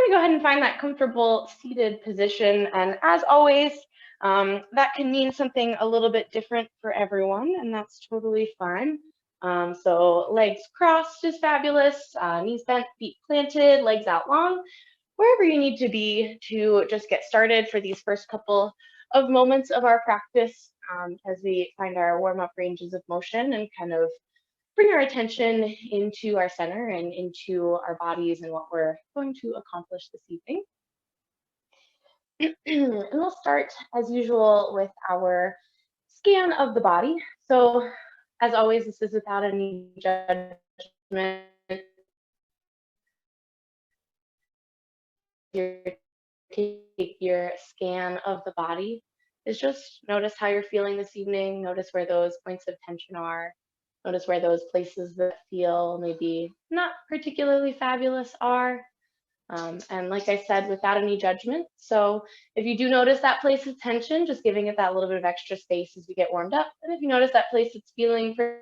we're gonna go ahead and find that comfortable seated position. And as always, that can mean something a little bit different for everyone, and that's totally fine. So legs crossed is fabulous, knees bent, feet planted, legs out long, wherever you need to be to just get started for these first couple of moments of our practice as we find our warm-up ranges of motion and kind of bring our attention into our center and into our bodies and what we're going to accomplish this evening. And we'll start as usual with our scan of the body. So as always, this is without any judgment. Take your scan of the body is just notice how you're feeling this evening. Notice where those points of tension are. Notice where those places that feel maybe not particularly fabulous are. And like I said, without any judgment. So if you do notice that place of tension, just giving it that little bit of extra space as we get warmed up. And if you notice that place that's feeling to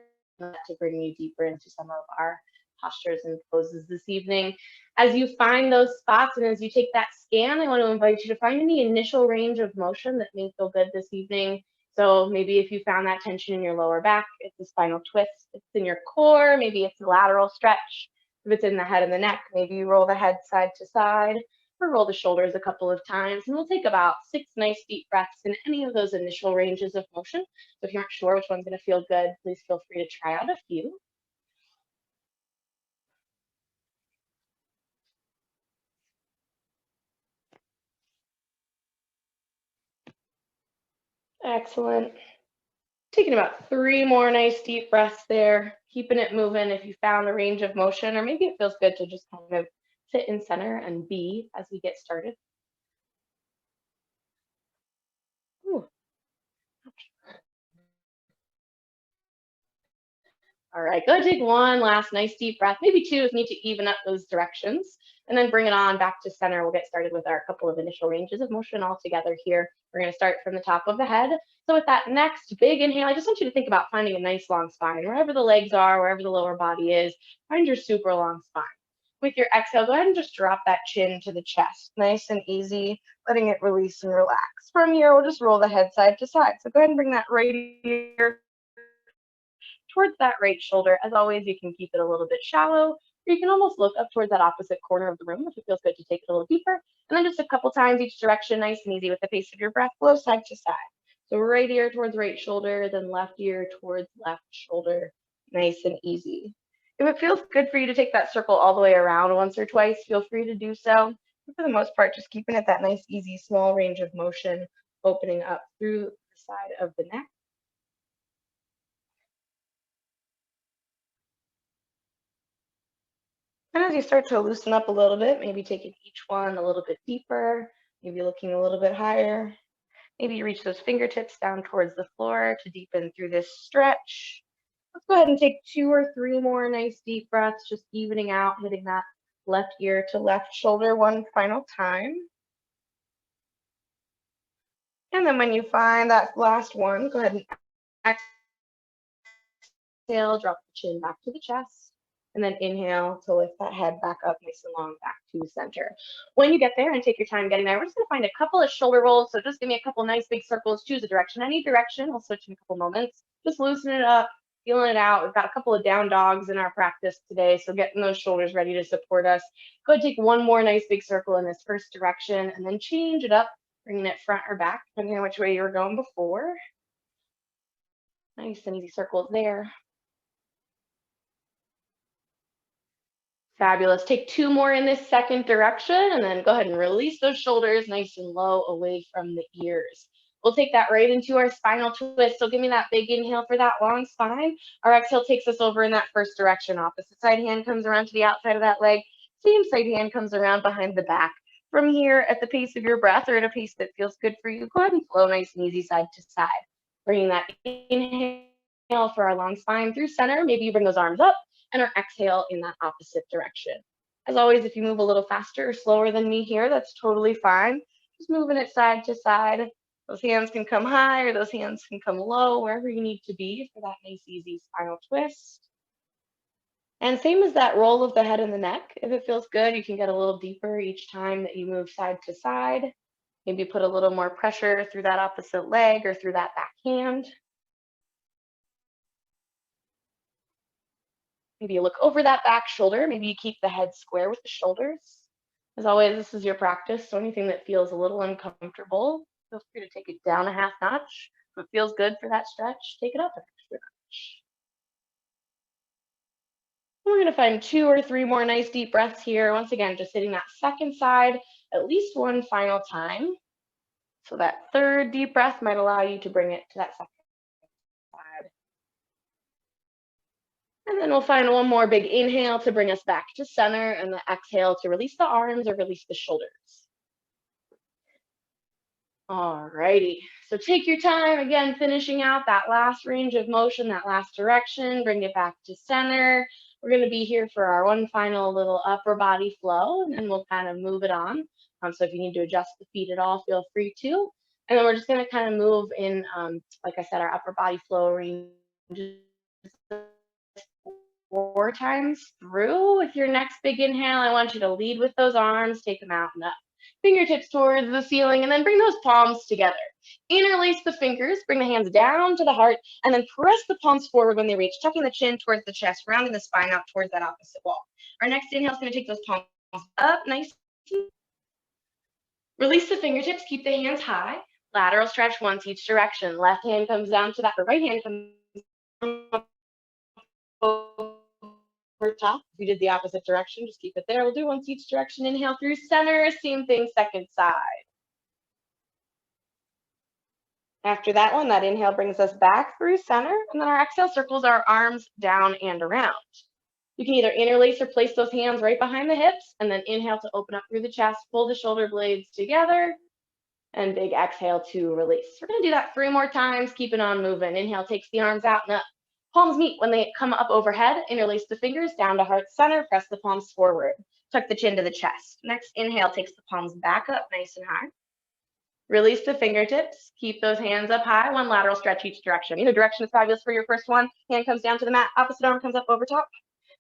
bring you deeper into some of our postures and poses this evening. As you find those spots and as you take that scan, I want to invite you to find any initial range of motion that may feel good this evening. So maybe if you found that tension in your lower back, it's a spinal twist, it's in your core, maybe it's a lateral stretch. If it's in the head and the neck, maybe you roll the head side to side or roll the shoulders a couple of times. And we'll take about 6 nice deep breaths in any of those initial ranges of motion. So if you aren't sure which one's going to feel good, please feel free to try out a few. Excellent. Taking about 3 more nice deep breaths there, keeping it moving if you found a range of motion, or maybe it feels good to just kind of sit in center and be as we get started. Ooh. All right, go take one last nice deep breath, maybe 2 if you need to even up those directions, and then bring it on back to center. We'll get started with our couple of initial ranges of motion all together here. We're going to start from the top of the head. So with that next big inhale, I just want you to think about finding a nice long spine. Wherever the legs are, wherever the lower body is, find your super long spine. With your exhale, go ahead and just drop that chin to the chest. Nice and easy, letting it release and relax. From here, we'll just roll the head side to side. So go ahead and bring that right ear towards that right shoulder. As always, you can keep it a little bit shallow, or you can almost look up towards that opposite corner of the room if it feels good to take it a little deeper. And then just a couple times each direction, nice and easy with the pace of your breath, flow side to side. So right ear towards right shoulder, then left ear towards left shoulder, nice and easy. If it feels good for you to take that circle all the way around once or twice, feel free to do so. But for the most part, just keeping it that nice, easy, small range of motion, opening up through the side of the neck. And as you start to loosen up a little bit, maybe taking each one a little bit deeper, maybe looking a little bit higher. Maybe you reach those fingertips down towards the floor to deepen through this stretch. Let's go ahead and take 2 or 3 more nice deep breaths, just evening out, hitting that left ear to left shoulder one final time. And then when you find that last one, go ahead and exhale, drop the chin back to the chest. And then inhale to lift that head back up nice and long back to center. When you get there and take your time getting there, we're just going to find a couple of shoulder rolls. So just give me a couple nice big circles, choose a direction, any direction. We'll switch in a couple moments. Just loosen it up, feeling it out. We've got a couple of down dogs in our practice today, so getting those shoulders ready to support us. Go ahead and take one more nice big circle in this first direction and then change it up, bringing it front or back, depending on which way you were going before. Nice and easy circles there. Fabulous. Take 2 more in this second direction and then go ahead and release those shoulders nice and low away from the ears. We'll take that right into our spinal twist. So give me that big inhale for that long spine. Our exhale takes us over in that first direction. Opposite side hand comes around to the outside of that leg. Same side hand comes around behind the back. From here, at the pace of your breath or at a pace that feels good for you, go ahead and flow nice and easy side to side. Bringing that inhale for our long spine through center. Maybe you bring those arms up and our exhale in that opposite direction. As always, if you move a little faster or slower than me here, that's totally fine. Just moving it side to side. Those hands can come high or those hands can come low, wherever you need to be for that nice, easy spinal twist. And same as that roll of the head and the neck. If it feels good, you can get a little deeper each time that you move side to side. Maybe put a little more pressure through that opposite leg or through that back hand. Maybe you look over that back shoulder. Maybe you keep the head square with the shoulders. As always, this is your practice, so anything that feels a little uncomfortable, feel free to take it down a half notch. If it feels good for that stretch, take it up an extra notch. We're going to find 2 or 3 more nice deep breaths here. Once again, just hitting that second side at least one final time. So that third deep breath might allow you to bring it to that second side. And then we'll find one more big inhale to bring us back to center, and the exhale to release the arms or release the shoulders. Alrighty, so take your time, again, finishing out that last range of motion, that last direction, bring it back to center. We're gonna be here for our one final little upper body flow, and then we'll kind of move it on. So if you need to adjust the feet at all, feel free to. And then we're just gonna kind of move in, like I said, our upper body flow range 4 times through. With your next big inhale, I want you to lead with those arms, take them out and up. Fingertips towards the ceiling, and then bring those palms together. Interlace the fingers, bring the hands down to the heart, and then press the palms forward when they reach, tucking the chin towards the chest, rounding the spine out towards that opposite wall. Our next inhale is going to take those palms up nice. Release the fingertips, keep the hands high. Lateral stretch once each direction. Left hand comes down to that, the right hand comes over top. If you did the opposite direction, just keep it there. We'll do once each direction. Inhale through center, same thing, second side. After that one, that inhale brings us back through center, and then our exhale circles our arms down and around. You can either interlace or place those hands right behind the hips, and then inhale to open up through the chest, pull the shoulder blades together, and big exhale to release. We're gonna do that 3 more times, keep it on moving. Inhale takes the arms out and up. Palms meet when they come up overhead. Interlace the fingers down to heart center, press the palms forward. Tuck the chin to the chest. Next inhale takes the palms back up nice and high. Release the fingertips. Keep those hands up high. One lateral stretch each direction. Either direction is fabulous for your first one. Hand comes down to the mat. Opposite arm comes up over top.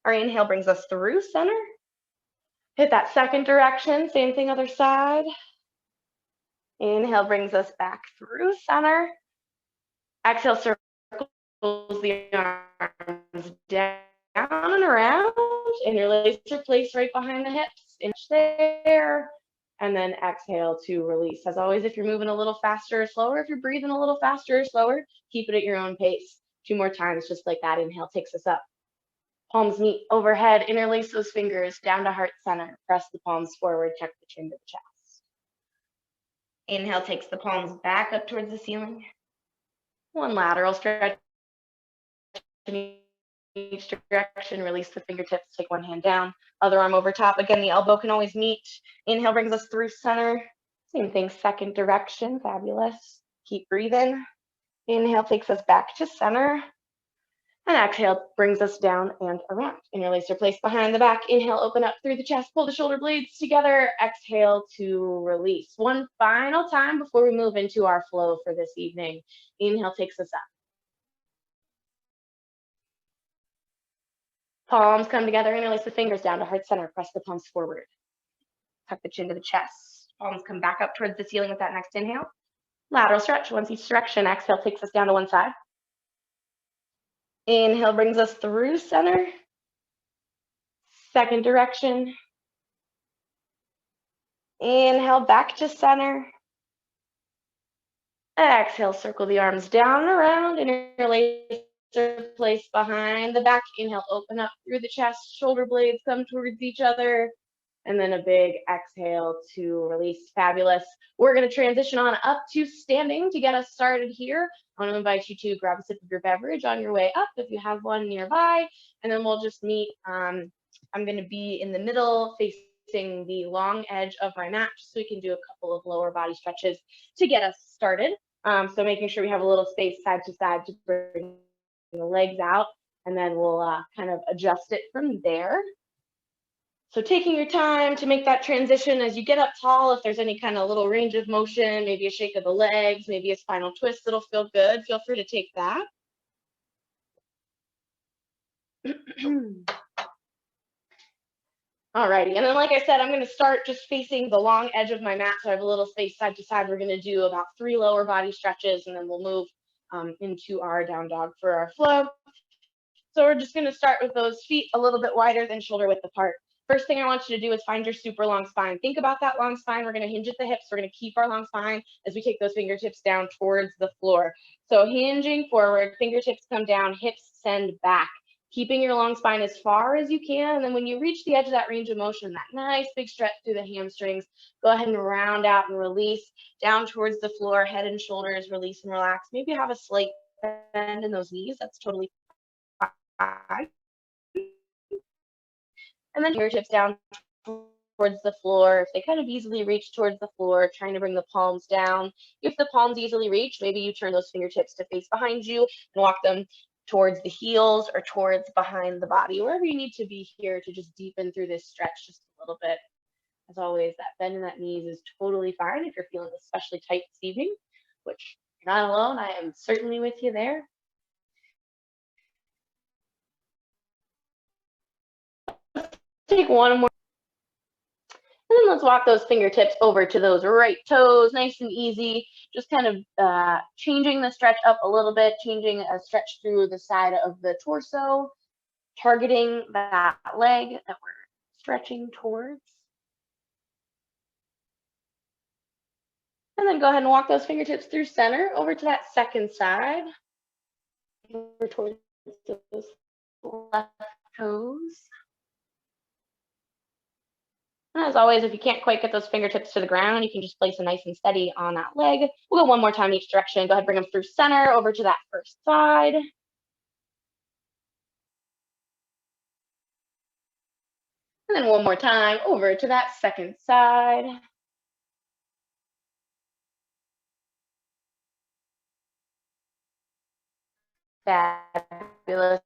Our inhale brings us through center. Hit that second direction. Same thing other side. Inhale brings us back through center. Exhale circles the arms down and around. Interlace or place right behind the hips. Inch there. And then exhale to release. As always, if you're moving a little faster or slower, if you're breathing a little faster or slower, keep it at your own pace. 2 more times, just like that. Inhale takes us up. Palms meet overhead. Interlace those fingers down to heart center. Press the palms forward. Tuck the chin to the chest. Inhale takes the palms back up towards the ceiling. One lateral stretch in each direction. Release the fingertips. Take one hand down. Other arm over top. Again, the elbow can always meet. Inhale brings us through center. Same thing, second direction. Fabulous. Keep breathing. Inhale takes us back to center. And exhale brings us down and around. Interlace or place behind the back. Inhale, open up through the chest. Pull the shoulder blades together. Exhale to release. One final time before we move into our flow for this evening. Inhale takes us up. Palms come together. Interlace the fingers down to heart center. Press the palms forward. Tuck the chin to the chest. Palms come back up towards the ceiling with that next inhale. Lateral stretch once each direction. Exhale takes us down to one side. Inhale brings us through center. Second direction. Inhale back to center. Exhale, circle the arms down and around. Interlace or place behind the back. Inhale, open up through the chest. Shoulder blades come towards each other. And then a big exhale to release. Fabulous. We're going to transition on up to standing to get us started here. I want to invite you to grab a sip of your beverage on your way up if you have one nearby. And then we'll just meet. I'm going to be in the middle facing the long edge of my mat so we can do a couple of lower body stretches to get us started. So making sure we have a little space side to side to bring the legs out. And then we'll kind of adjust it from there. So taking your time to make that transition as you get up tall, if there's any kind of little range of motion, maybe a shake of the legs, maybe a spinal twist that'll feel good, feel free to take that. Alrighty, and then like I said, I'm going to start just facing the long edge of my mat, so I have a little space side to side. We're going to do about 3 lower body stretches, and then we'll move into our down dog for our flow. So we're just going to start with those feet a little bit wider than shoulder width apart. First thing I want you to do is find your super long spine. Think about that long spine. We're going to hinge at the hips. We're going to keep our long spine as we take those fingertips down towards the floor. So hinging forward, fingertips come down, hips send back. Keeping your long spine as far as you can. And then when you reach the edge of that range of motion, that nice big stretch through the hamstrings, go ahead and round out and release down towards the floor, head and shoulders, release and relax. Maybe have a slight bend in those knees. That's totally fine. And then fingertips down towards the floor. If they kind of easily reach towards the floor, trying to bring the palms down. If the palms easily reach, maybe you turn those fingertips to face behind you and walk them towards the heels or towards behind the body, wherever you need to be here to just deepen through this stretch just a little bit. As always, that bend in that knees is totally fine if you're feeling especially tight this evening, which you're not alone. I am certainly with you there. Take one more. And then let's walk those fingertips over to those right toes, nice and easy. Just kind of changing the stretch up a little bit, changing a stretch through the side of the torso, targeting that leg that we're stretching towards. And then go ahead and walk those fingertips through center over to that second side. Over towards those left toes. And as always, if you can't quite get those fingertips to the ground, you can just place them nice and steady on that leg. We'll go one more time each direction. Go ahead, bring them through center over to that first side. And then one more time over to that second side. Fabulous.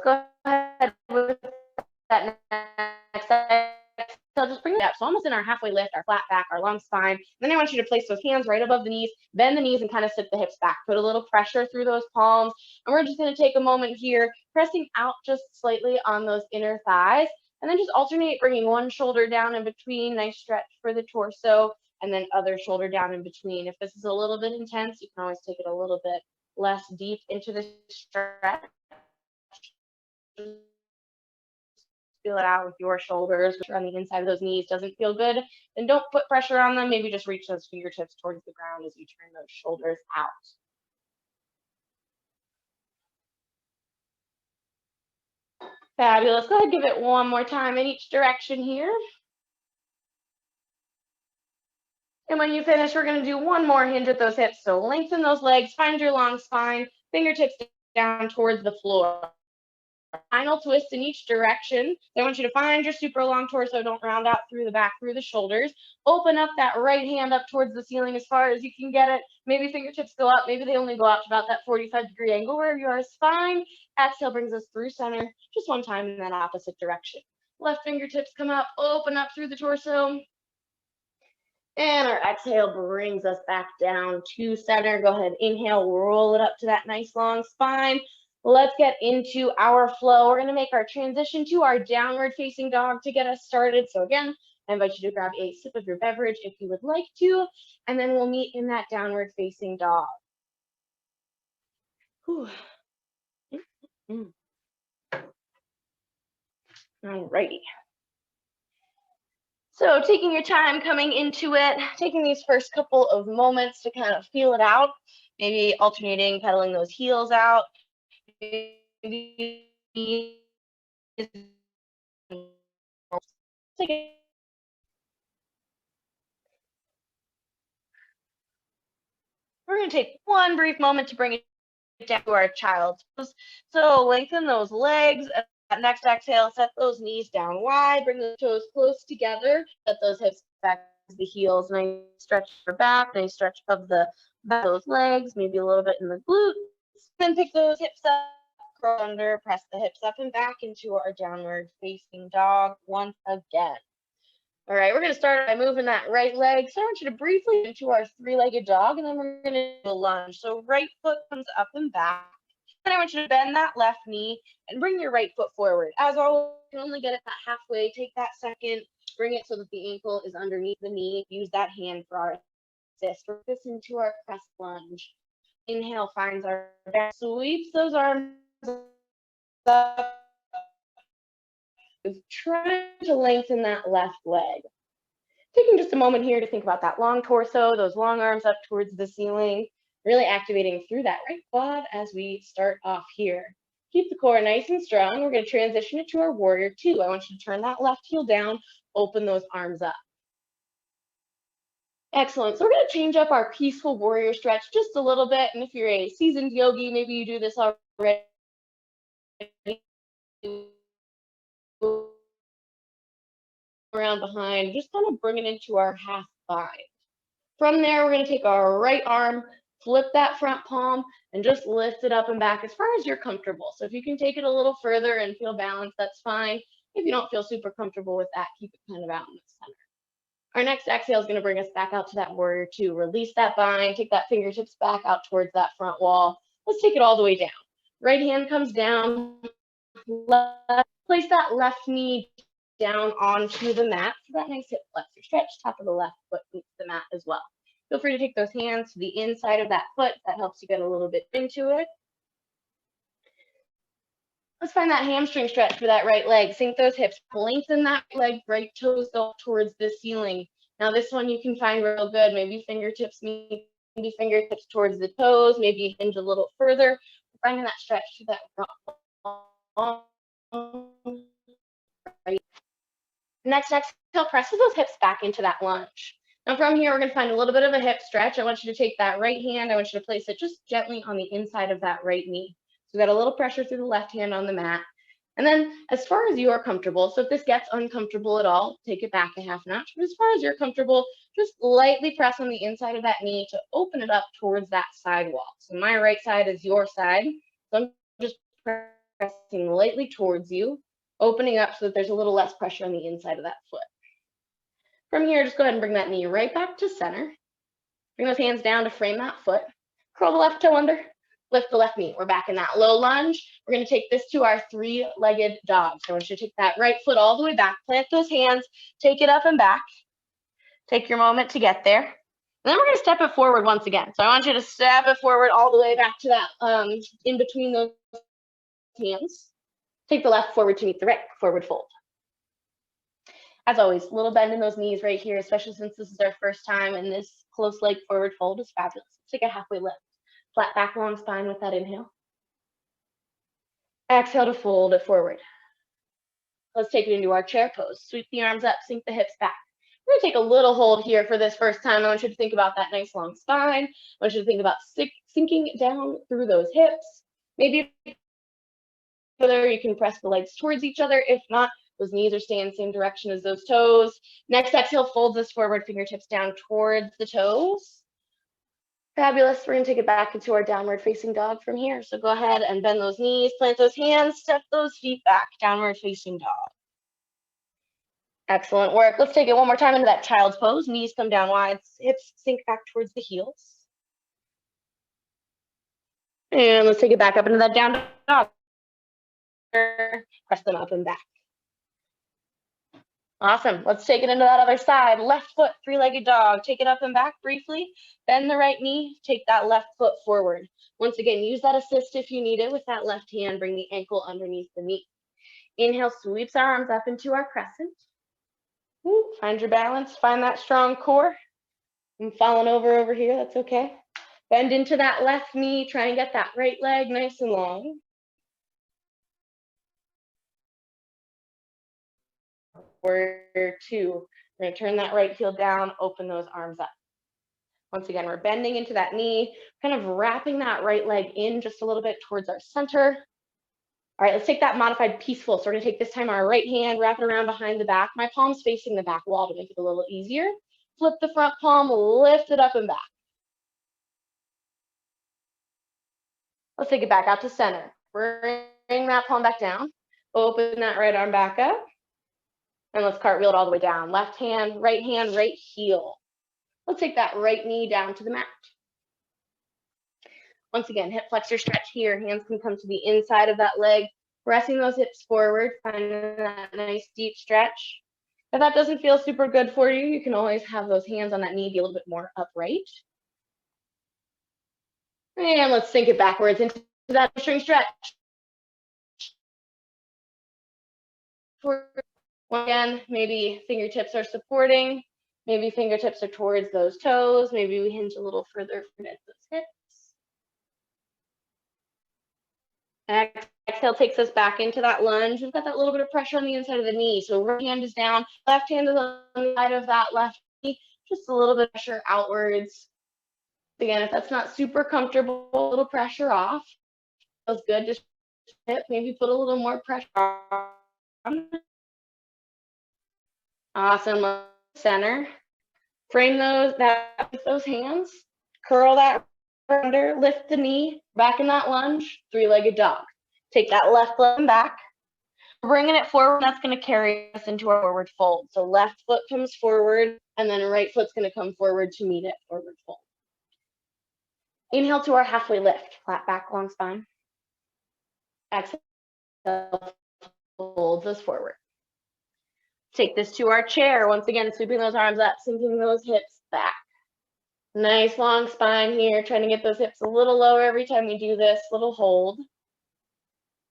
Go ahead with that next side. So just bring it up. So almost in our halfway lift, our flat back, our long spine. Then I want you to place those hands right above the knees, bend the knees and kind of sit the hips back. Put a little pressure through those palms. And we're just going to take a moment here, pressing out just slightly on those inner thighs. And then just alternate, bringing one shoulder down in between. Nice stretch for the torso. And then other shoulder down in between. If this is a little bit intense, you can always take it a little bit less deep into the stretch. Feel it out with your shoulders, which are on the inside of those knees doesn't feel good, then don't put pressure on them. Maybe just reach those fingertips towards the ground as you turn those shoulders out. Fabulous. Go ahead and give it one more time in each direction here. And when you finish, we're going to do one more hinge at those hips. So lengthen those legs, find your long spine, fingertips down towards the floor. Final twist in each direction. So I want you to find your super long torso. Don't round out through the back, through the shoulders. Open up that right hand up towards the ceiling as far as you can get it. Maybe fingertips go up. Maybe they only go out to about that 45-degree angle where you are fine. Exhale brings us through center. Just one time in that opposite direction. Left fingertips come up, open up through the torso. And our exhale brings us back down to center. Go ahead, inhale, roll it up to that nice long spine. Let's get into our flow. We're going to make our transition to our downward facing dog to get us started. So again, I invite you to grab a sip of your beverage if you would like to, and then we'll meet in that downward facing dog. Alrighty. So taking your time coming into it, taking these first couple of moments to kind of feel it out, maybe alternating, pedaling those heels out. We're going to take one brief moment to bring it down to our child's pose. So lengthen those legs. That next exhale, set those knees down wide, bring the toes close together, set those hips back to the heels, nice stretch for back, nice stretch of the back of those legs, maybe a little bit in the glutes. Then pick those hips up, curl under, press the hips up and back into our downward facing dog once again. All right, we're going to start by moving that right leg. So I want you to briefly into our three-legged dog, and then we're going to do a lunge. So right foot comes up and back. I want you to bend that left knee and bring your right foot forward. As always, you can only get it that halfway. Take that second, bring it so that the ankle is underneath the knee. Use that hand for our assist. Work this into our crest lunge. Inhale, finds our back, sweeps those arms up. Trying to lengthen that left leg. Taking just a moment here to think about that long torso, those long arms up towards the ceiling, really activating through that right quad as we start off here. Keep the core nice and strong. We're going to transition it to our warrior two. I want you to turn that left heel down, open those arms up. Excellent. So we're going to change up our peaceful warrior stretch just a little bit. And if you're a seasoned yogi, maybe you do this already. Around behind, just kind of bring it into our half bind. From there, we're going to take our right arm, flip that front palm, and just lift it up and back as far as you're comfortable. So if you can take it a little further and feel balanced, that's fine. If you don't feel super comfortable with that, keep it kind of out in the center. Our next exhale is going to bring us back out to that warrior two. Release that bind, take that fingertips back out towards that front wall. Let's take it all the way down. Right hand comes down, place that left knee down onto the mat for that nice hip flexor stretch. Top of the left foot meets the mat as well. Feel free to take those hands to the inside of that foot. That helps you get a little bit into it. Let's find that hamstring stretch for that right leg. Sink those hips, lengthen that leg, right toes go towards the ceiling. Now this one you can find real good. Maybe fingertips towards the toes, maybe hinge a little further. Finding that stretch to that right. Next exhale, presses those hips back into that lunge. Now from here, we're going to find a little bit of a hip stretch. I want you to take that right hand. I want you to place it just gently on the inside of that right knee. So we got a little pressure through the left hand on the mat. And then as far as you are comfortable, so if this gets uncomfortable at all, take it back a half notch. But as far as you're comfortable, just lightly press on the inside of that knee to open it up towards that side wall. So my right side is your side. So I'm just pressing lightly towards you, opening up so that there's a little less pressure on the inside of that foot. From here, just go ahead and bring that knee right back to center. Bring those hands down to frame that foot. Curl the left toe under, lift the left knee. We're back in that low lunge. We're going to take this to our three-legged dog. So I want you to take that right foot all the way back, plant those hands, take it up and back. Take your moment to get there. And then we're going to step it forward once again. So I want you to step it forward all the way back to that in between those hands. Take the left forward to meet the right, forward fold. As always, a little bend in those knees right here, especially since this is our first time, and this close leg forward fold is fabulous. Let's take a halfway lift. Flat back, long spine with that inhale. Exhale to fold it forward. Let's take it into our chair pose. Sweep the arms up, sink the hips back. We're going to take a little hold here for this first time. I want you to think about that nice long spine. I want you to think about sinking down through those hips. Maybe further, you can press the legs towards each other. If not, those knees are staying in the same direction as those toes. Next exhale, fold this forward, fingertips down towards the toes. Fabulous. We're going to take it back into our downward facing dog from here. So go ahead and bend those knees, plant those hands, step those feet back, downward facing dog. Excellent work. Let's take it one more time into that child's pose. Knees come down wide, hips sink back towards the heels. And let's take it back up into that down dog. Press them up and back. Awesome. Let's take it into that other side. Left foot, three-legged dog. Take it up and back briefly. Bend the right knee. Take that left foot forward. Once again, use that assist if you need it with that left hand. Bring the ankle underneath the knee. Inhale, sweeps our arms up into our crescent. Find your balance. Find that strong core. I'm falling over here. That's okay. Bend into that left knee. Try and get that right leg nice and long. Warrior two. We're going to turn that right heel down, open those arms up. Once again, we're bending into that knee, kind of wrapping that right leg in just a little bit towards our center. All right, let's take that modified peaceful. So we're going to take this time our right hand, wrap it around behind the back. My palm's facing the back wall to make it a little easier. Flip the front palm, lift it up and back. Let's take it back out to center. Bring that palm back down. Open that right arm back up. And let's cartwheel it all the way down. Left hand, right heel. Let's take that right knee down to the mat. Once again, hip flexor stretch here. Hands can come to the inside of that leg, pressing those hips forward, finding that nice deep stretch. If that doesn't feel super good for you, you can always have those hands on that knee be a little bit more upright. And let's sink it backwards into that string stretch. Again, maybe fingertips are supporting, maybe fingertips are towards those toes, maybe we hinge a little further at those hips. Exhale takes us back into that lunge. We've got that little bit of pressure on the inside of the knee. So right hand is down, left hand is on the side of that left knee, just a little bit of pressure outwards. Again, if that's not super comfortable, a little pressure off. Feels good, just hip, maybe put a little more pressure on. Awesome. Center. Frame with those hands. Curl that under, lift the knee, back in that lunge, three-legged dog. Take that left leg back. Bringing it forward, that's going to carry us into our forward fold. So left foot comes forward, and then right foot's going to come forward to meet it, forward fold. Inhale to our halfway lift, flat back, long spine. Exhale, folds us forward. Take this to our chair. Once again, sweeping those arms up, sinking those hips back. Nice long spine here, trying to get those hips a little lower every time we do this. Little hold.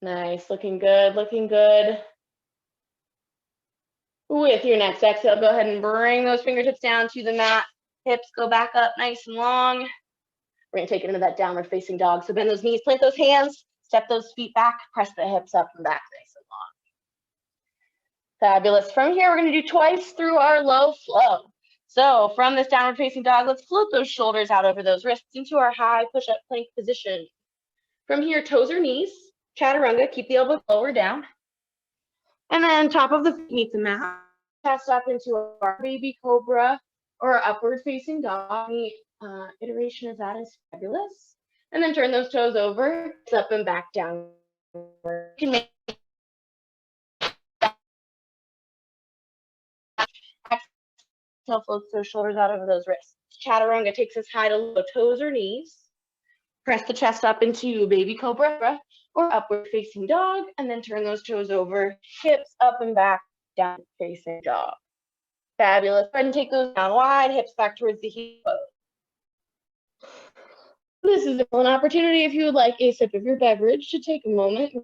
Nice, looking good, looking good. With your next exhale, go ahead and bring those fingertips down to the mat. Hips go back up nice and long. We're gonna take it into that downward facing dog. So bend those knees, plant those hands, step those feet back, press the hips up and back nice and long. Fabulous. From here, we're gonna do twice through our low flow. So from this downward facing dog, let's float those shoulders out over those wrists into our high push-up plank position. From here, toes or knees, chaturanga, keep the elbows lower down. And then top of the feet meet the mat. Chest up into our baby cobra or upward facing dog. Any iteration of that is fabulous. And then turn those toes over, up and back down. You can make exhale, floats those shoulders out over those wrists. Chaturanga takes us high to low, toes or knees. Press the chest up into baby cobra or upward facing dog, and then turn those toes over, hips up and back, down facing dog. Fabulous. Go ahead and take those down wide, hips back towards the heel. This is an opportunity if you would like a sip of your beverage to take a moment.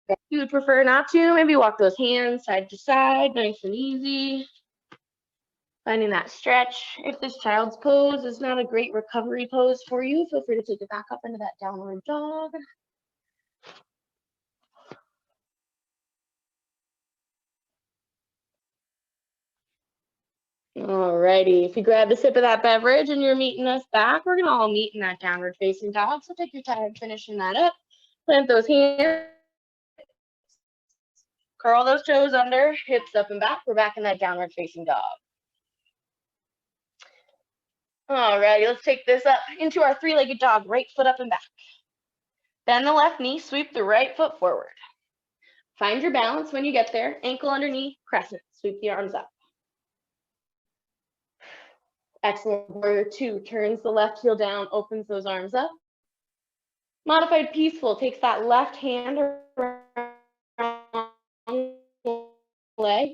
If you would prefer not to, maybe walk those hands side to side, nice and easy. Finding that stretch. If this child's pose is not a great recovery pose for you, feel free to take it back up into that downward dog. Alrighty, if you grab a sip of that beverage and you're meeting us back, we're gonna all meet in that downward facing dog. So take your time finishing that up. Plant those hands. Curl those toes under, hips up and back. We're back in that downward facing dog. Alrighty, let's take this up into our three-legged dog, right foot up and back. Bend the left knee, sweep the right foot forward. Find your balance when you get there. Ankle underneath, crescent. Sweep the arms up. Excellent. Warrior two, turns the left heel down, opens those arms up. Modified peaceful takes that left hand around the leg.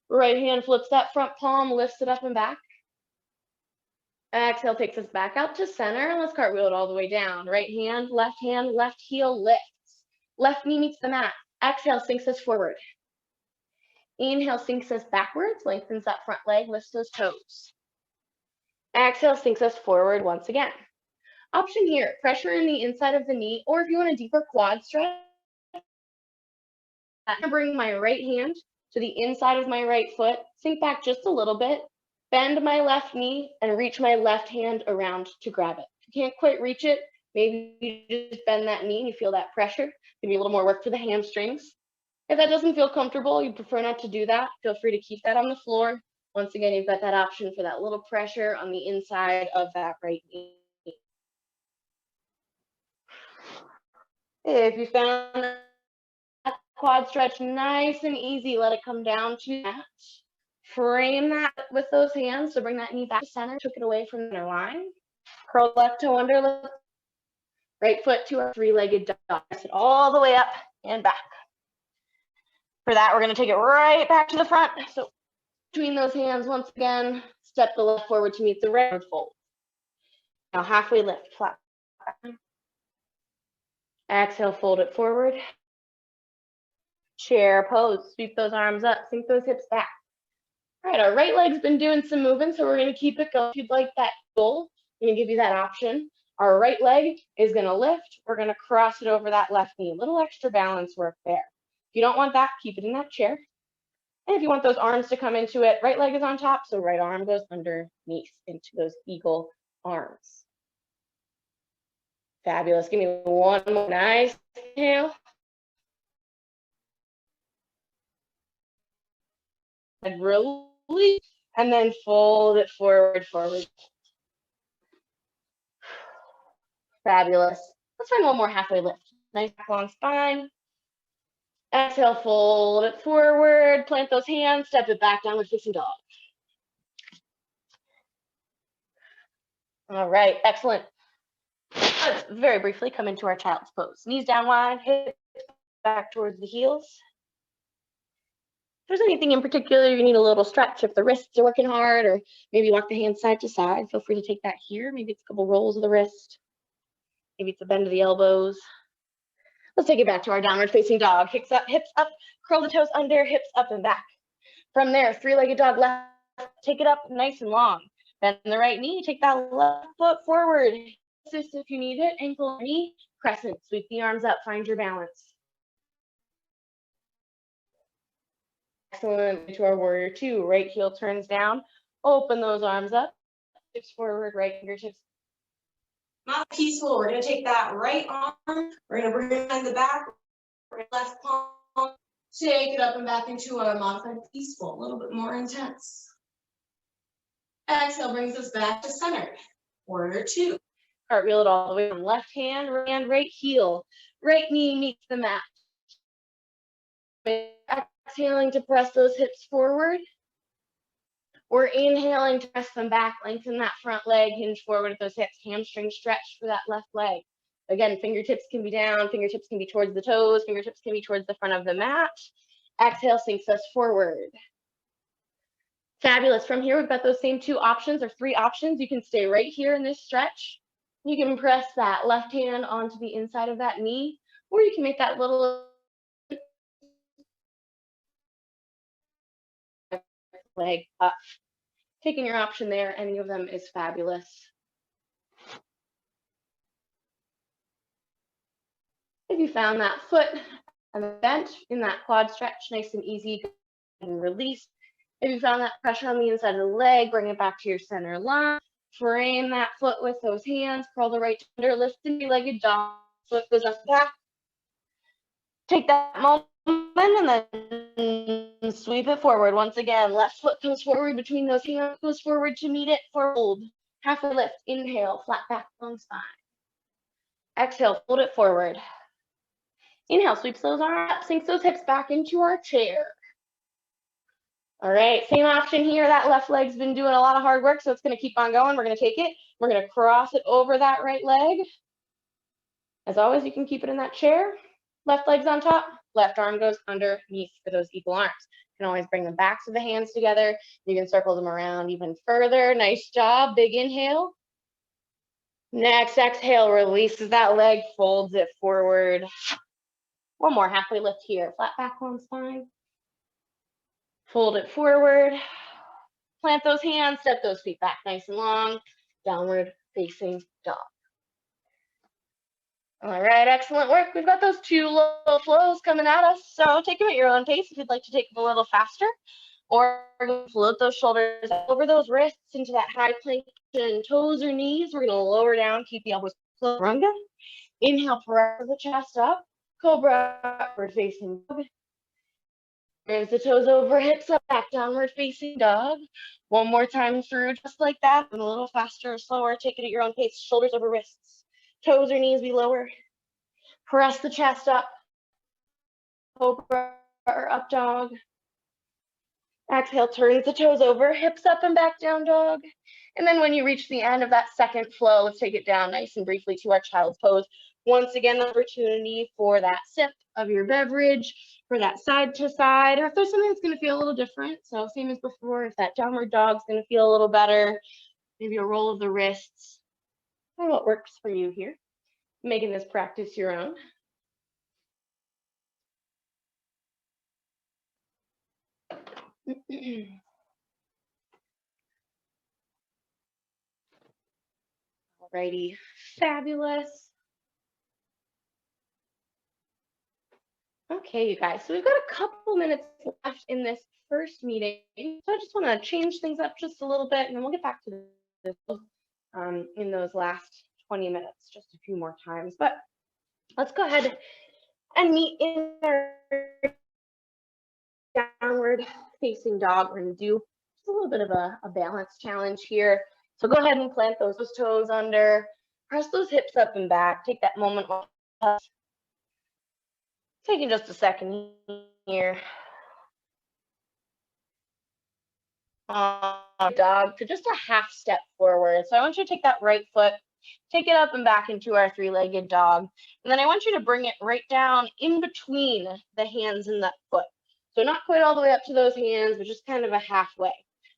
Right hand flips that front palm, lifts it up and back. Exhale takes us back out to center, and let's cartwheel it all the way down. Right hand, left heel lifts. Left knee meets the mat. Exhale sinks us forward. Inhale sinks us backwards, lengthens that front leg, lifts those toes. Exhale sinks us forward once again. Option here, pressure in the inside of the knee, or if you want a deeper quad stretch, I'm gonna bring my right hand to the inside of my right foot, sink back just a little bit, bend my left knee, and reach my left hand around to grab it. If you can't quite reach it, maybe you just bend that knee and you feel that pressure. Maybe a little more work for the hamstrings. If that doesn't feel comfortable, you prefer not to do that, feel free to keep that on the floor. Once again, you've got that option for that little pressure on the inside of that right knee. If you found that quad stretch nice and easy, let it come down to that. Frame that with those hands to bring that knee back to center, took it away from the line. Curl left toe under, Right foot to our three-legged dog. Press it all the way up and back. For that, we're going to take it right back to the front. So between those hands, once again, step the left forward to meet the right, fold. Now halfway lift, flat. Exhale, fold it forward. Chair pose, sweep those arms up, sink those hips back. All right, our right leg's been doing some moving, so we're going to keep it going. If you'd like that goal, I'm going to give you that option. Our right leg is going to lift. We're going to cross it over that left knee. A little extra balance work there. If you don't want that, keep it in that chair. And if you want those arms to come into it, right leg is on top, so right arm goes underneath into those eagle arms. Fabulous. Give me one more nice inhale. And release, and then fold it forward, forward. Fabulous. Let's find one more halfway lift. Nice long spine. Exhale, fold it forward, plant those hands, step it back, downward facing dog. All right, excellent. Let's very briefly come into our child's pose. Knees down wide, hips back towards the heels. If there's anything in particular you need a little stretch, if the wrists are working hard, or maybe walk the hands side to side, feel free to take that here. Maybe it's a couple rolls of the wrist. Maybe it's a bend of the elbows. Let's take it back to our downward facing dog. Hips up, curl the toes under, hips up and back. From there, three-legged dog left, take it up nice and long. Bend the right knee, take that left foot forward. Assist if you need it, ankle, knee, crescent. Sweep the arms up, find your balance. Excellent, to our warrior two. Right heel turns down, open those arms up, hips forward, right fingertips. Not peaceful. We're going to take that right arm. We're going to bring it behind the back. Left palm. Take it up and back into our modified peaceful. A little bit more intense. Exhale brings us back to center. Warrior two. Cartwheel it all the way from left hand, right heel. Right knee meets the mat. Exhaling to press those hips forward. We're inhaling to press them back, lengthen that front leg, hinge forward with those hips, hamstring stretch for that left leg. Again, fingertips can be down, fingertips can be towards the toes, fingertips can be towards the front of the mat. Exhale sinks us forward. Fabulous. From here, we've got those same two options or three options. You can stay right here in this stretch. You can press that left hand onto the inside of that knee, or you can make that little leg up. Taking your option there, any of them is fabulous. If you found that foot and the bent in that quad stretch, nice and easy, and release. If you found that pressure on the inside of the leg, bring it back to your center line. Frame that foot with those hands, curl the right under, lift the three-legged dog, foot goes up back. Take that moment and then sweep it forward. Once again, left foot comes forward between those hands, goes forward to meet it for hold. Halfway lift, inhale, flat back, long spine. Exhale, fold it forward. Inhale, sweeps those arms up, sinks those hips back into our chair. All right, same option here. That left leg's been doing a lot of hard work, so it's going to keep on going. We're going to take it. We're going to cross it over that right leg. As always, you can keep it in that chair. Left leg's on top. Left arm goes underneath for those equal arms. You can always bring the backs of the hands together. You can circle them around even further. Nice job. Big inhale. Next exhale, releases that leg, folds it forward. One more halfway lift here. Flat back, long spine. Fold it forward. Plant those hands, step those feet back nice and long. Downward facing dog. All right, excellent work. We've got those two low flows coming at us. So take them at your own pace if you'd like to take them a little faster. Or float those shoulders over those wrists into that high plank and toes or knees. We're going to lower down, keep the elbows close. Runga. Inhale, press the chest up. Cobra, upward facing dog. Brings the toes over, hips up, back, downward facing dog. One more time through, just like that, and a little faster or slower. Take it at your own pace. Shoulders over wrists. Toes or knees be lower. Press the chest up. Cobra or up dog. Exhale, turns the toes over, hips up and back, down dog. And then when you reach the end of that second flow, let's take it down nice and briefly to our child's pose. Once again, the opportunity for that sip of your beverage, for that side to side, or if there's something that's going to feel a little different. So same as before, if that downward dog's going to feel a little better, maybe a roll of the wrists, or what works for you here. Making this practice your own. Alrighty, fabulous. Okay, you guys, so we've got a couple minutes left in this first meeting. So I just want to change things up just a little bit, and then we'll get back to this in those last 20 minutes, just a few more times. But let's go ahead and meet in our downward facing dog. We're going to do just a little bit of a balance challenge here. So go ahead and plant those toes under, press those hips up and back, take that moment. Taking just a second here. Dog to just a half step forward. So I want you to take that right foot, take it up and back into our three-legged dog. And then I want you to bring it right down in between the hands and that foot. So not quite all the way up to those hands, but just kind of a halfway.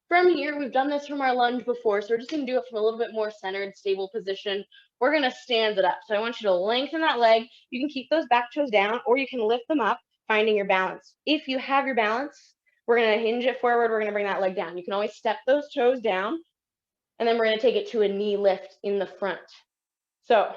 From here, we've done this from our lunge before, so we're just going to do it from a little bit more centered, stable position. We're going to stand it up. So I want you to lengthen that leg. You can keep those back toes down, or you can lift them up, finding your balance. If you have your balance, we're going to hinge it forward. We're going to bring that leg down. You can always step those toes down, and then we're going to take it to a knee lift in the front. So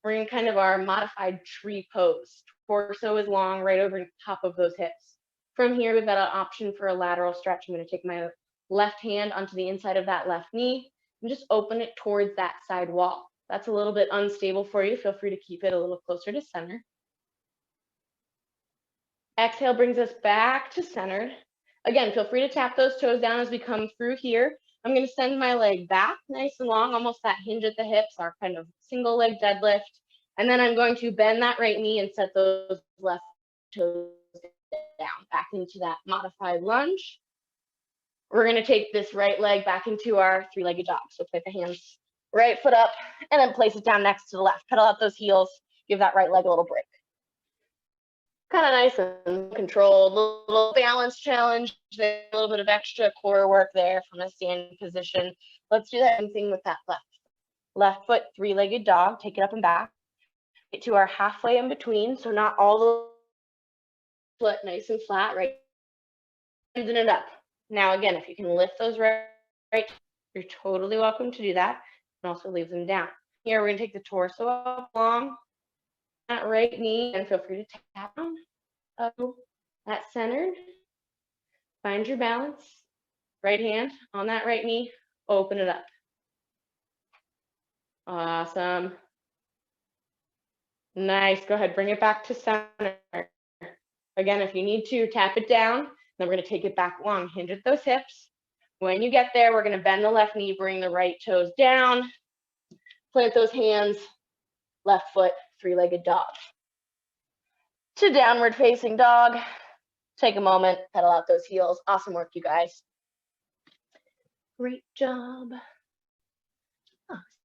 we're in kind of our modified tree pose. Torso is long, right over top of those hips. From here, we've got an option for a lateral stretch. I'm going to take my left hand onto the inside of that left knee and just open it towards that side wall. That's a little bit unstable for you. Feel free to keep it a little closer to center. Exhale brings us back to centered. Again, feel free to tap those toes down as we come through here. I'm going to send my leg back nice and long, almost that hinge at the hips, our kind of single leg deadlift. And then I'm going to bend that right knee and set those left toes down, back into that modified lunge. We're going to take this right leg back into our three-legged dog. So place the hands, right foot up, and then place it down next to the left. Pedal out those heels, give that right leg a little break. Kind of nice and controlled, little balance challenge, a little bit of extra core work there from a standing position. Let's do that same thing with that left foot, three-legged dog. Take it up and back. Get to our halfway in between, so not all the foot nice and flat, right? Bending it up. Now again, if you can lift those right, you're totally welcome to do that, and also leave them down. Here we're going to take the torso up long, that right knee, and feel free to tap down. That centered. Find your balance. Right hand on that right knee. Open it up. Awesome. Nice. Go ahead. Bring it back to center. Again, if you need to, tap it down. Then we're going to take it back long. Hinge at those hips. When you get there, we're going to bend the left knee, bring the right toes down. Plant those hands. Left foot, three-legged dog. To downward facing dog. Take a moment, pedal out those heels. Awesome work, you guys. Great job.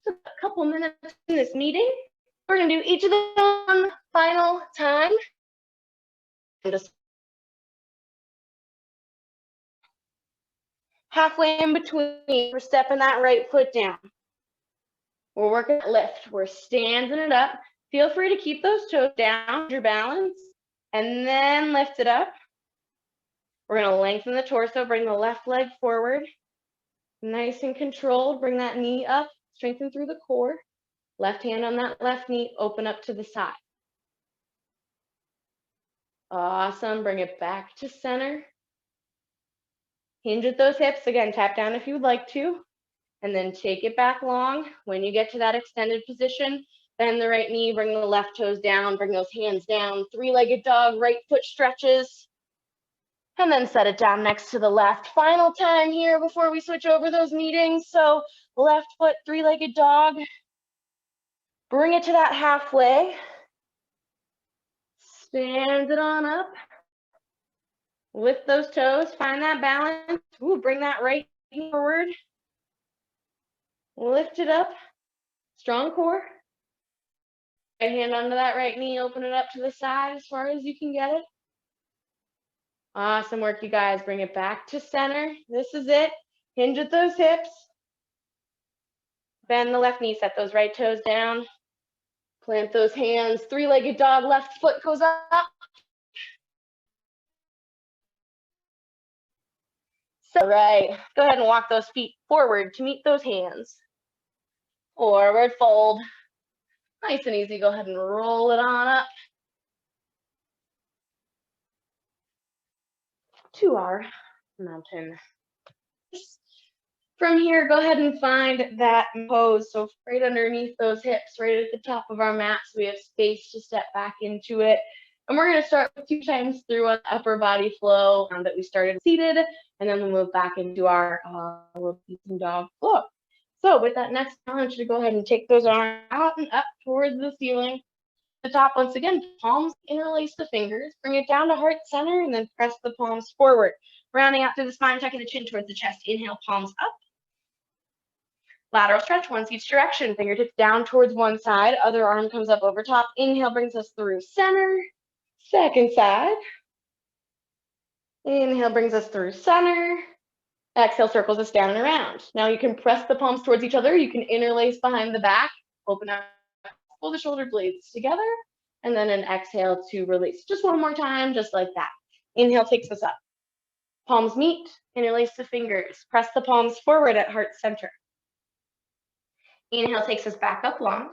Just a couple minutes in this meeting. We're going to do each of them one final time. And just halfway in between, we're stepping that right foot down. We're working at lift. We're standing it up. Feel free to keep those toes down, your balance, and then lift it up. We're going to lengthen the torso, bring the left leg forward. Nice and controlled. Bring that knee up, strengthen through the core. Left hand on that left knee, open up to the side. Awesome. Bring it back to center. Hinge at those hips. Again, tap down if you would like to. And then take it back long. When you get to that extended position, bend the right knee, bring the left toes down, bring those hands down. Three-legged dog, right foot stretches. And then set it down next to the left. Final time here before we switch over those meetings. So left foot, three-legged dog. Bring it to that halfway. Stand it on up. Lift those toes, find that balance. Ooh, bring that right knee forward. Lift it up. Strong core. hand onto that right knee, open it up to the side as far as you can get it. Awesome work, you guys. Bring it back to center. This is it. Hinge at those hips. Bend the left knee, set those right toes down. Plant those hands, three-legged dog, left foot goes up. So, right, go ahead and walk those feet forward to meet those hands. Forward fold. Nice and easy, go ahead and roll it on up to our mountain. From here, go ahead and find that pose. So right underneath those hips, right at the top of our mat, so we have space to step back into it. And we're going to start 2 times through an upper body flow that we started seated, and then we'll move back into our little facing dog flow. So with that next challenge, to go ahead and take those arms out and up towards the ceiling. The top, once again, palms interlace the fingers, bring it down to heart center, and then press the palms forward. Rounding out through the spine, tucking the chin towards the chest. Inhale, palms up. Lateral stretch, once each direction. Fingertips down towards one side. Other arm comes up over top. Inhale brings us through center. Second side. Inhale brings us through center. Exhale circles us down and around. Now you can press the palms towards each other. You can interlace behind the back. Open up, pull the shoulder blades together. And then an exhale to release. Just one more time, just like that. Inhale takes us up. Palms meet. Interlace the fingers. Press the palms forward at heart center. Inhale takes us back up long.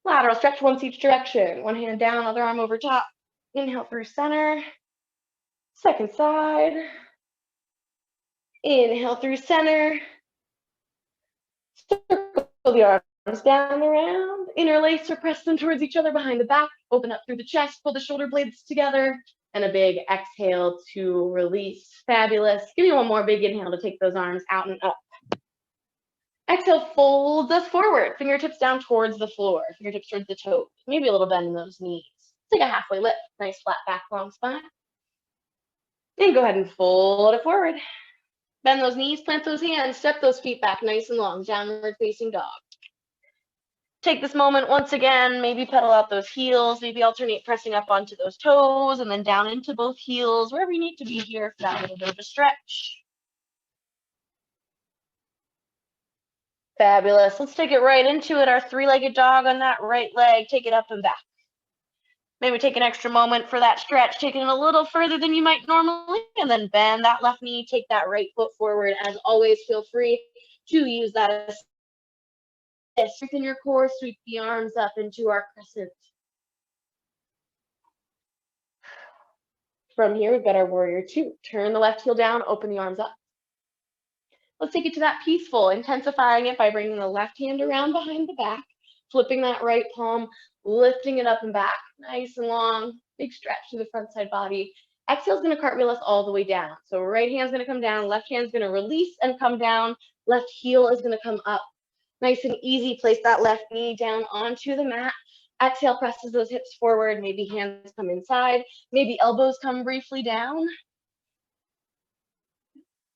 Lateral stretch, once each direction. One hand down, other arm over top. Inhale through center. Second side. Inhale through center. Circle the arms down and around. Interlace or press them towards each other behind the back. Open up through the chest. Pull the shoulder blades together. And a big exhale to release. Fabulous. Give me one more big inhale to take those arms out and up. Exhale, folds us forward. Fingertips down towards the floor. Fingertips towards the toes. Maybe a little bend in those knees. Take a halfway lift. Nice flat back, long spine. Then go ahead and fold it forward. Bend those knees, plant those hands, step those feet back nice and long. Downward facing dog. Take this moment once again, maybe pedal out those heels, maybe alternate pressing up onto those toes and then down into both heels, wherever you need to be here for that little bit of a stretch. Fabulous. Let's take it right into it. Our three-legged dog on that right leg. Take it up and back. Maybe take an extra moment for that stretch, taking it a little further than you might normally, and then bend that left knee, take that right foot forward. As always, feel free to use that assist. Strengthen your core, sweep the arms up into our crescent. From here, we've got our warrior 2. Turn the left heel down, open the arms up. Let's take it to that peaceful, intensifying it by bringing the left hand around behind the back, flipping that right palm, lifting it up and back, nice and long, big stretch to the front side body. Exhale is going to cartwheel us all the way down. So right hand's going to come down, left hand's going to release and come down, left heel is going to come up. Nice and easy, place that left knee down onto the mat. Exhale presses those hips forward, maybe hands come inside, maybe elbows come briefly down.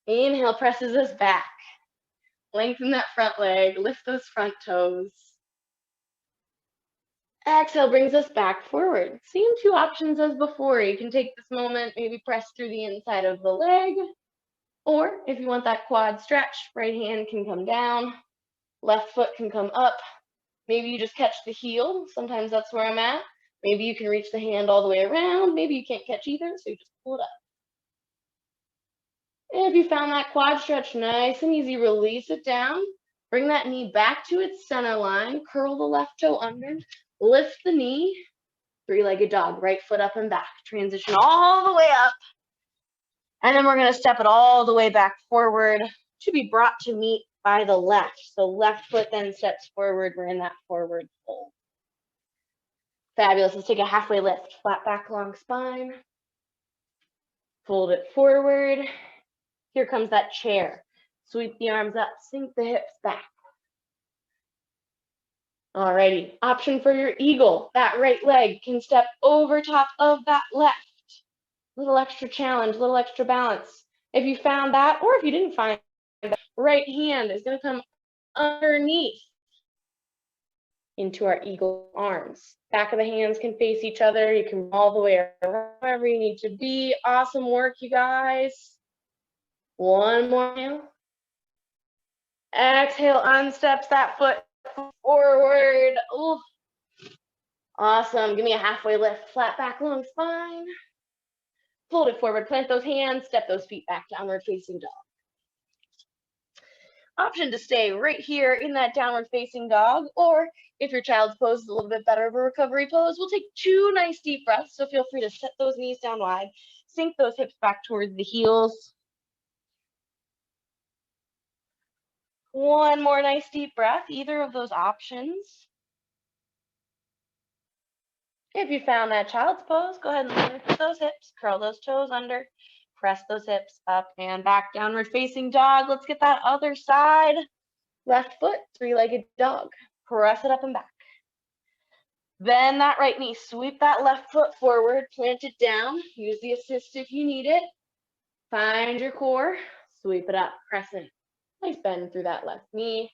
Inhale presses us back. Lengthen that front leg, lift those front toes. Exhale brings us back forward. Same 2 options as before. You can take this moment, maybe press through the inside of the leg, or if you want that quad stretch, right hand can come down, left foot can come up. Maybe you just catch the heel. Sometimes that's where I'm at. Maybe you can reach the hand all the way around. Maybe you can't catch either, so you just pull it up. And if you found that quad stretch nice and easy, release it down. Bring that knee back to its center line. Curl the left toe under. Lift the knee. Three-legged dog. Right foot up and back. Transition all the way up. And then we're going to step it all the way back forward to be brought to meet by the left. So left foot then steps forward. We're in that forward fold. Fabulous. Let's take a halfway lift. Flat back, long spine. Fold it forward. Here comes that chair. Sweep the arms up, sink the hips back. Alrighty, option for your eagle. That right leg can step over top of that left. Little extra challenge, little extra balance. If you found that, or if you didn't find that, right hand is going to come underneath. into our eagle arms. Back of the hands can face each other. You can all the way around wherever you need to be. Awesome work, you guys. One more inhale. Exhale, unsteps that foot forward. Ooh. Awesome. Give me a halfway lift. Flat back, long spine. Fold it forward. Plant those hands. Step those feet back. Downward facing dog. Option to stay right here in that downward facing dog, or if your child's pose is a little bit better of a recovery pose, we'll take 2 nice deep breaths. So feel free to set those knees down wide, sink those hips back towards the heels. One more nice deep breath, either of those options. If you found that child's pose, go ahead and lift those hips, curl those toes under, press those hips up and back, downward facing dog. Let's get that other side. Left foot, 3-legged dog. Press it up and back. Bend that right knee, sweep that left foot forward, plant it down. Use the assist if you need it. Find your core, sweep it up, press in. Nice bend through that left knee.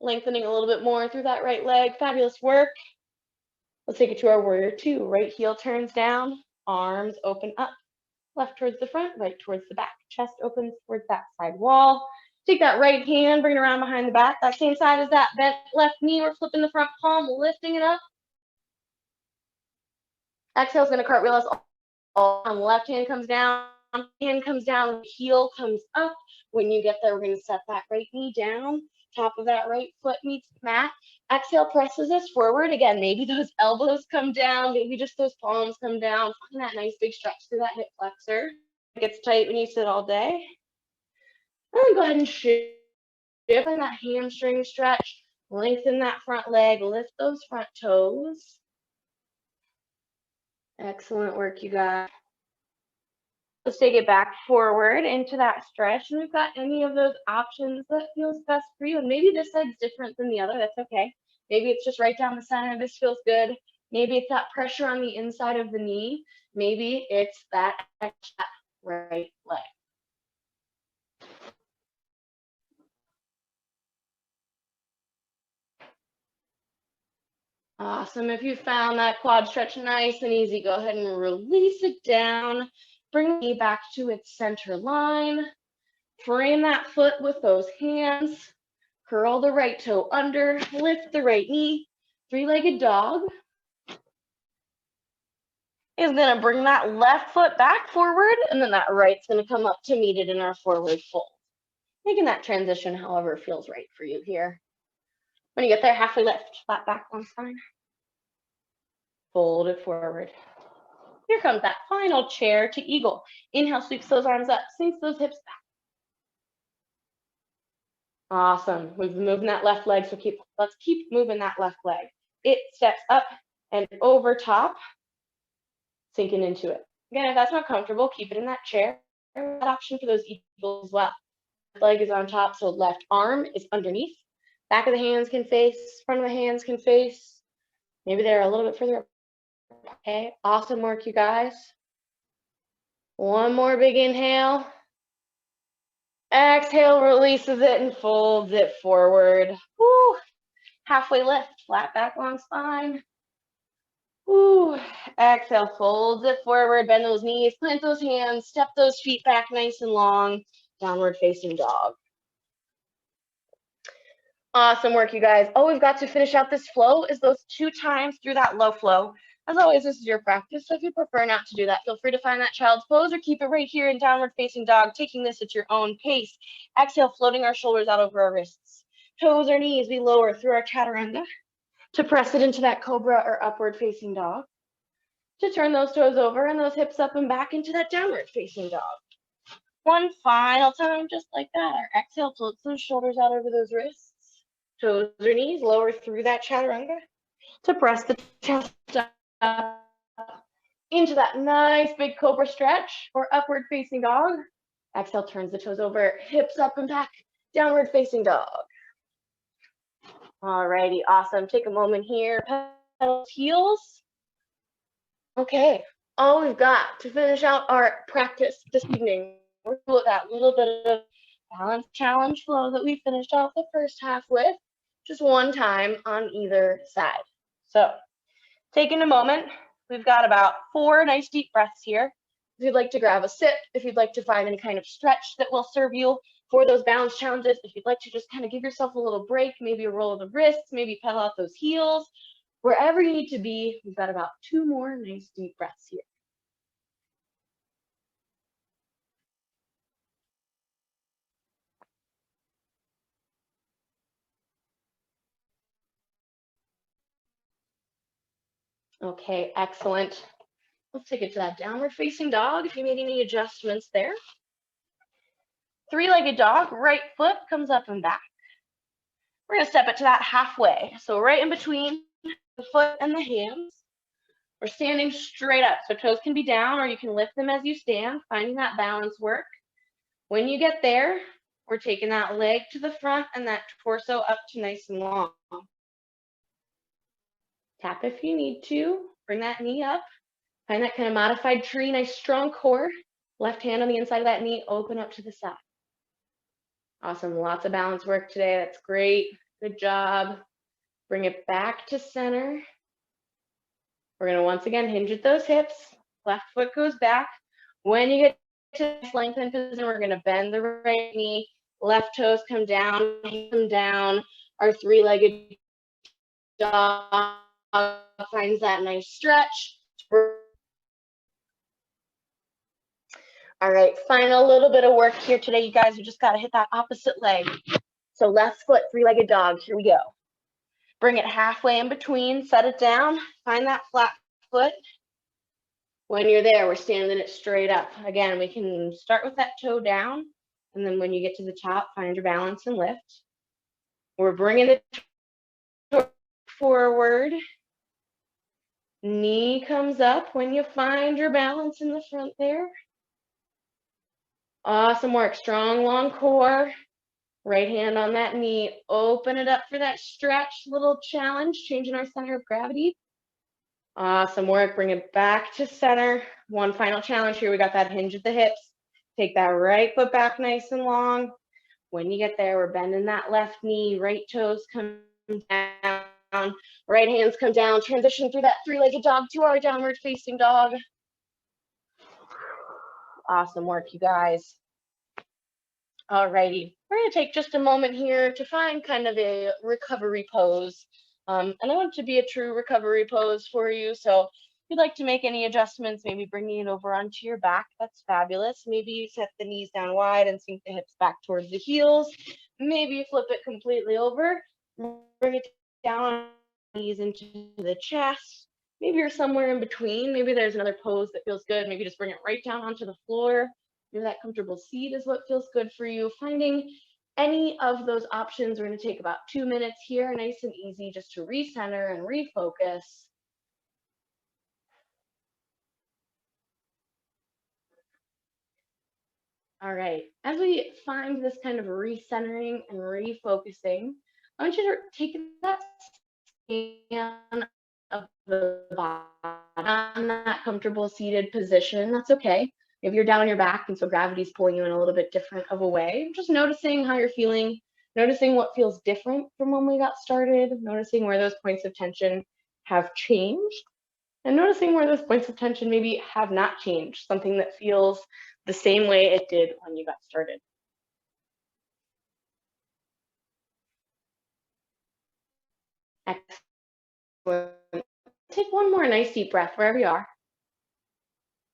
Lengthening a little bit more through that right leg. Fabulous work. Let's take it to our warrior 2. Right heel turns down, arms open up. Left towards the front, right towards the back. Chest opens towards that side wall. Take that right hand, bring it around behind the back. That same side as that bent left knee. We're flipping the front palm, lifting it up. Exhale is going to cartwheel us all. Left hand comes down, hand comes down, heel comes up. When you get there, we're going to set that right knee down. Top of that right foot meets the mat. Exhale presses us forward. Again, maybe those elbows come down, maybe just those palms come down. Find that nice big stretch through that hip flexor. It gets tight when you sit all day. And then go ahead and shift in that hamstring stretch. Lengthen that front leg, lift those front toes. Excellent work, you guys. Let's take it back forward into that stretch. And we've got any of those options that feels best for you. And maybe this side's different than the other. That's okay. Maybe it's just right down the center. This feels good. Maybe it's that pressure on the inside of the knee. Maybe it's that right leg. Awesome. If you found that quad stretch nice and easy, go ahead and release it down. Bring the knee back to its center line. Frame that foot with those hands. Curl the right toe under. Lift the right knee. 3-legged dog. Is going to bring that left foot back forward, and then that right's going to come up to meet it in our forward fold. Making that transition however feels right for you here. When you get there, halfway lift, flat back, long spine. Fold it forward. Here comes that final chair to eagle. Inhale, sweeps those arms up, sinks those hips back. Awesome. We've been moving that left leg, so let's keep moving that left leg. It steps up and over top, sinking into it. Again, if that's not comfortable, keep it in that chair. That option for those eagles as well. Left leg is on top, so left arm is underneath. Back of the hands can face, front of the hands can face. Maybe they're a little bit further up. Okay, awesome work, you guys. One more big inhale. Exhale, releases it and folds it forward. Woo. Halfway lift, flat back, long spine. Woo. Exhale, folds it forward, bend those knees, plant those hands, step those feet back nice and long. Downward facing dog. Awesome work, you guys. All we've got to finish out this flow is those 2 times through that low flow. As always, this is your practice, so if you prefer not to do that, feel free to find that child's pose or keep it right here in downward facing dog, taking this at your own pace. Exhale, floating our shoulders out over our wrists. Toes or knees we lower through our chaturanga to press it into that cobra or upward facing dog. To turn those toes over and those hips up and back into that downward facing dog. One final time, just like that. Our exhale floats those shoulders out over those wrists. Toes or knees lower through that chaturanga to press the chest up into that nice big cobra stretch or upward facing dog. Exhale, turns the toes over, hips up and back, downward facing dog. Alrighty, awesome. Take a moment here, pedals, heels. Okay, all we've got to finish out our practice this evening, we're with that little bit of balance challenge flow that we finished off the first half with. just one time on either side. So taking a moment, we've got about 4 nice deep breaths here. If you'd like to grab a sip, if you'd like to find any kind of stretch that will serve you for those balance challenges, if you'd like to just kind of give yourself a little break, maybe a roll of the wrists, maybe pedal out those heels, wherever you need to be, we've got about 2 more nice deep breaths here. Okay, excellent. Let's take it to that downward facing dog if you made any adjustments there. 3-legged dog, right foot comes up and back. We're gonna step it to that halfway. So right in between the foot and the hands. We're standing straight up. So toes can be down or you can lift them as you stand, finding that balance work. When you get there, we're taking that leg to the front and that torso up to nice and long. Tap if you need to, bring that knee up. Find that kind of modified tree, nice strong core. Left hand on the inside of that knee, open up to the side. Awesome, lots of balance work today. That's great, good job. Bring it back to center. We're gonna once again hinge at those hips. Left foot goes back. When you get to this lengthened position, we're gonna bend the right knee. Left toes come down, Our 3-legged dog finds that nice stretch. All right, final little bit of work here today, you guys. You just gotta hit that opposite leg. So left foot, 3-legged dog, here we go. Bring it halfway in between, set it down, find that flat foot. When you're there, we're standing it straight up. Again, we can start with that toe down, and then when you get to the top, find your balance and lift. We're bringing the toe forward. Knee comes up when you find your balance in the front there. Awesome work, strong, long core. Right hand on that knee, open it up for that stretch, little challenge, changing our center of gravity. Awesome work, bring it back to center. One final challenge here, we got that hinge at the hips. Take that right foot back nice and long. When you get there, we're bending that left knee, right toes come down, right hands come down, transition through that 3-legged dog to our downward facing dog. Awesome work, you guys. Alrighty, we're gonna take just a moment here to find kind of a recovery pose. And I want it to be a true recovery pose for you. So if you'd like to make any adjustments, maybe bringing it over onto your back, that's fabulous. Maybe you set the knees down wide and sink the hips back towards the heels. Maybe you flip it completely over, bring it down on the knees into the chest. Maybe you're somewhere in between. Maybe there's another pose that feels good. Maybe just bring it right down onto the floor. Maybe that comfortable seat is what feels good for you. Finding any of those options. We're going to take about 2 minutes here, nice and easy, just to recenter and refocus. All right, as we find this kind of recentering and refocusing, I want you to take that scan of the bottom, that comfortable seated position. That's okay. If you're down on your back and so gravity's pulling you in a little bit different of a way, just noticing how you're feeling, noticing what feels different from when we got started, noticing where those points of tension have changed, and noticing where those points of tension maybe have not changed, something that feels the same way it did when you got started. Excellent. Take one more nice deep breath wherever you are.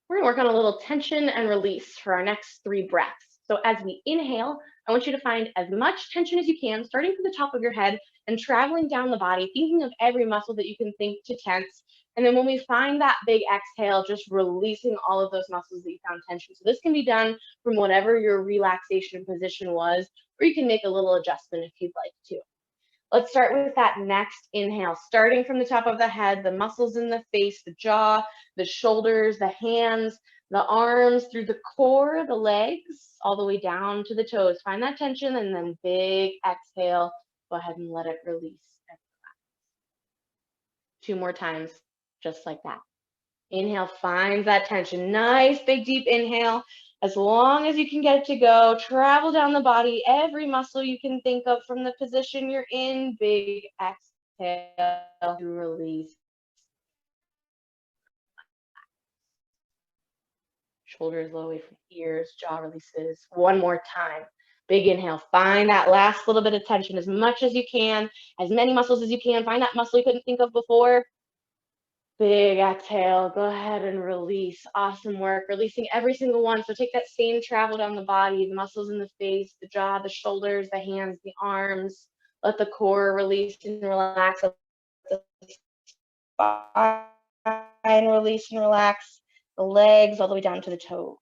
We're gonna work on a little tension and release for our next 3 breaths. So as we inhale, I want you to find as much tension as you can, starting from the top of your head and traveling down the body, thinking of every muscle that you can think to tense. And then when we find that big exhale, just releasing all of those muscles that you found tension. So this can be done from whatever your relaxation position was, or you can make a little adjustment if you'd like to. Let's start with that next inhale, starting from the top of the head, the muscles in the face, the jaw, the shoulders, the hands, the arms, through the core, the legs, all the way down to the toes. Find that tension and then big exhale. Go ahead and let it release. 2 more times, just like that. Inhale, find that tension. Nice, big, deep inhale. As long as you can get it to go, travel down the body, every muscle you can think of from the position you're in. Big exhale to release. Shoulders low away from ears, jaw releases. One more time. Big inhale. Find that last little bit of tension as much as you can, as many muscles as you can. Find that muscle you couldn't think of before. Big exhale. Go ahead and release. Awesome work. Releasing every single one. So take that same travel down the body, the muscles in the face, the jaw, the shoulders, the hands, the arms. Let the core release and relax. Let the spine release and relax. The legs all the way down to the toes.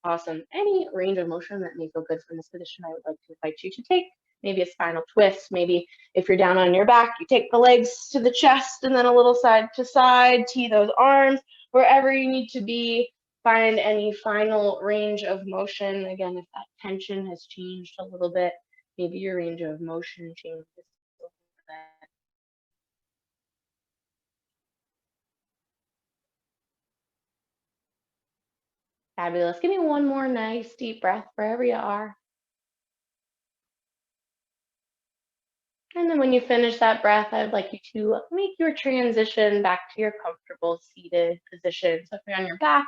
Awesome. Any range of motion that may feel good from this position, I would like to invite you to take. Maybe a spinal twist. Maybe if you're down on your back, you take the legs to the chest and then a little side to side, tee those arms, wherever you need to be. Find any final range of motion. Again, if that tension has changed a little bit, maybe your range of motion changes a little bit. Fabulous. Give me one more nice deep breath wherever you are. And then when you finish that breath, I'd like you to make your transition back to your comfortable seated position. So if you're on your back,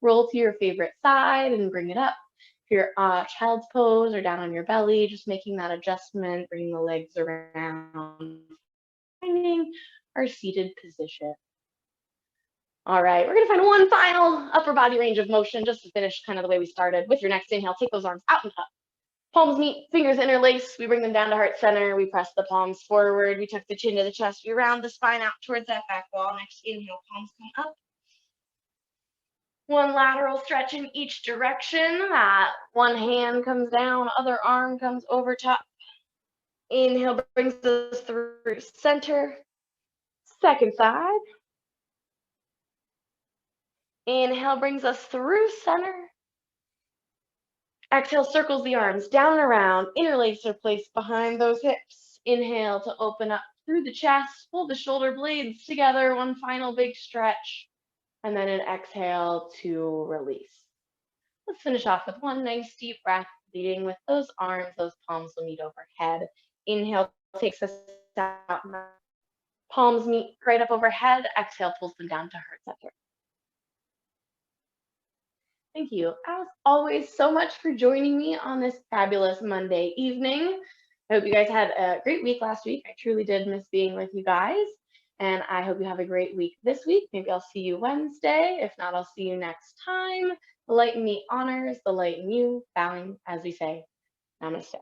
roll to your favorite side and bring it up. If you're child's pose or down on your belly, just making that adjustment, bringing the legs around, finding our seated position. All right, we're gonna find one final upper body range of motion just to finish kind of the way we started. With your next inhale, take those arms out and up. Palms meet, fingers interlace. We bring them down to heart center. We press the palms forward. We tuck the chin to the chest. We round the spine out towards that back wall. Next inhale, palms come up. One lateral stretch in each direction. That one hand comes down, other arm comes over top. Inhale brings us through center. Second side. Inhale brings us through center. Exhale circles the arms down and around, interlace or place behind those hips. Inhale to open up through the chest, pull the shoulder blades together, one final big stretch, and then an exhale to release. Let's finish off with one nice deep breath, leading with those arms, those palms will meet overhead. Inhale takes us out, palms meet right up overhead, exhale pulls them down to heart center. Thank you, as always, so much for joining me on this fabulous Monday evening. I hope you guys had a great week last week. I truly did miss being with you guys. And I hope you have a great week this week. Maybe I'll see you Wednesday. If not, I'll see you next time. The light in me honors the light in you, bowing as we say, namaste.